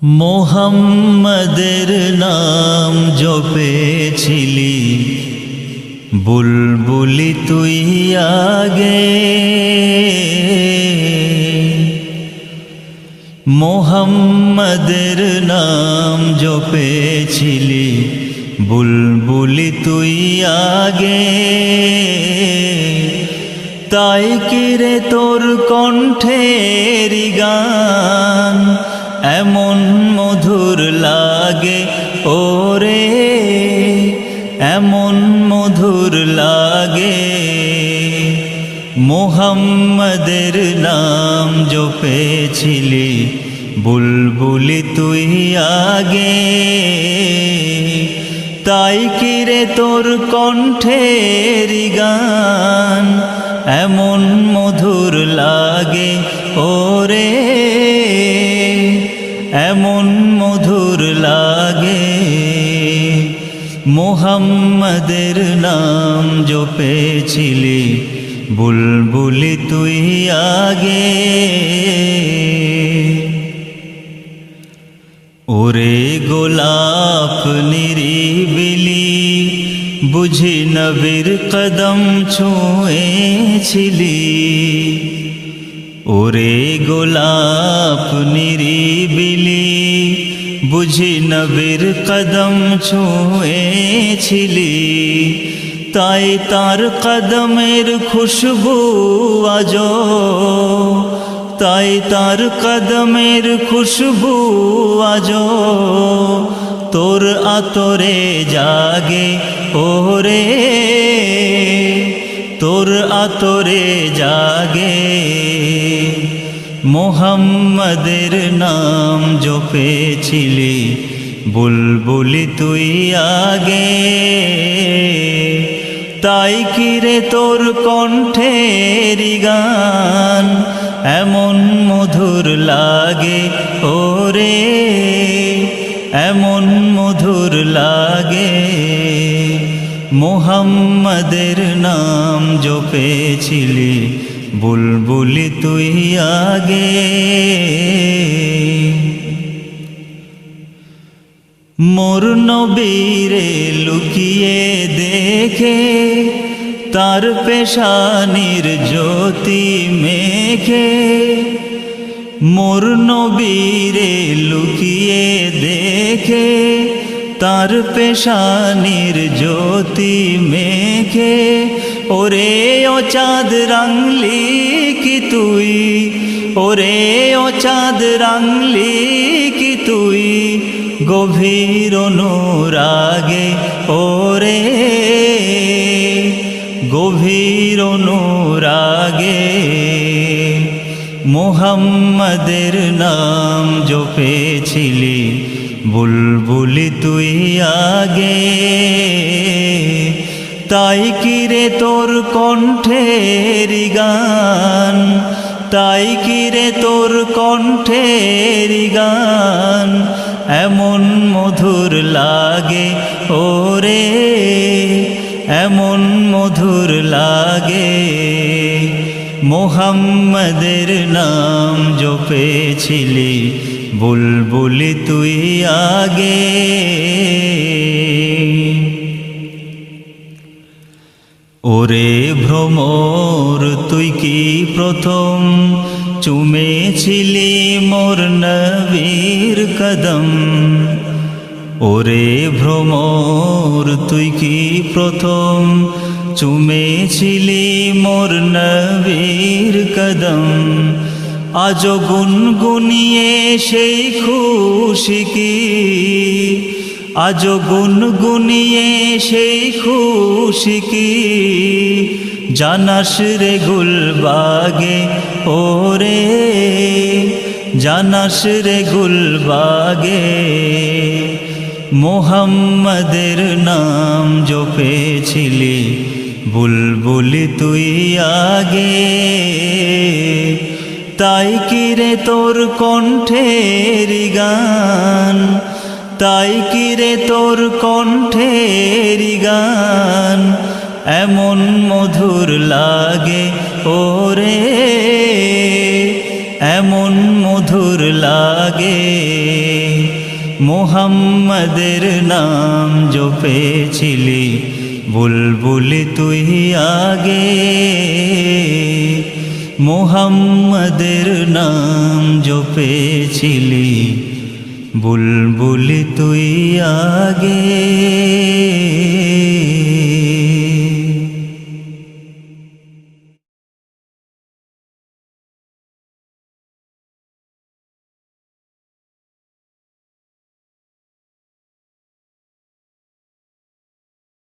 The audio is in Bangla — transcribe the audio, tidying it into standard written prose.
মোহাম্মদের নাম জপেছিলি বুলবুলি তুই আগে, মোহাম্মদের নাম জপেছিলি বুলবুলি তুই আগে। তাই কিরে তোর কণ্ঠের গান এমন মধুর লাগে ওরে, এমন মধুর লাগে। মোহাম্মদের নাম জপেছিলি বুলবুলি তুই আগে। তাই কিরে তোর কণ্ঠের গান এমন মধুর লাগে ওরে, এমন মধুর লাগে। মোহাম্মদের নাম জপেছিলি বুলবুলি তুই আগে। ওরে গোলাপ নিরিবিলি বুঝি নবীর কদম ছুঁয়েছিলি, ওরে গোলাপ নিরিবিলি বুঝি নবীর কদম ছুঁয়েছিলি। তাই তার কদমের খুশবু আজো, তাই তার কদমের খুশবু আজো তোর আতরে জাগে ওরে, তোর আতরে জাগে। মোহাম্মদের নাম জপেছিলি বুলবুলি তুই আগে। তাই কিরে তোর কণ্ঠের গান এমন মধুর লাগে ওরে, এমন মধুর লাগে। মোহাম্মদের নাম জপেছিলি বুলবুলি তুই আগে। মোর নবীরে লুকিয়ে দেখে তার পেশানির জ্যোতি মেখে, মোর নবীরে লুকিয়ে দেখে তার পেশানির জ্যোতি মেখে। ওরে ও চাঁদ রাঙলি কি তুই, ওরে ও চাঁদ রাঙলি কি তুই গভীর অনুরাগে ওরে, গভীর অনুরাগে। মোহাম্মদের নাম জপেছিলি বুলবুলি তুই আগে। তাই কিরে তোর কণ্ঠের গান, তাই কিরে তোর কণ্ঠের গান এমন মধুর লাগে ওরে, এমন মধুর লাগে। মোহাম্মদের নাম জপেছিলি বুলবুলি তুই আগে। ওরে ভ্রমর তুই কি প্রথম চুমেছিলি মোর নবীর কদম, ওরে ভ্রমর তুই কি প্রথম চুমেছিলি মোর নবীর কদম। আজ গুনগুনিয়ে সেই খুশি কি, আজ গুনগুনিয়ে সেই খুশি কি জানাস রে গুলবাগে ওরে, জানাস রে গুলবাগে। মোহাম্মদের নাম জপেছিলি বুলবুলি তুই আগে। তাই কিরে তোর কণ্ঠের গান, তাই কিরে তোর কণ্ঠের গান এমন মধুর লাগে ওরে, এমন মধুর লাগে মুহাম্মাদের নাম জপেছিলি বুলবুলি তুই আগে মুহাম্মাদের নাম জপেছিলি বুলবুলি তুই আগে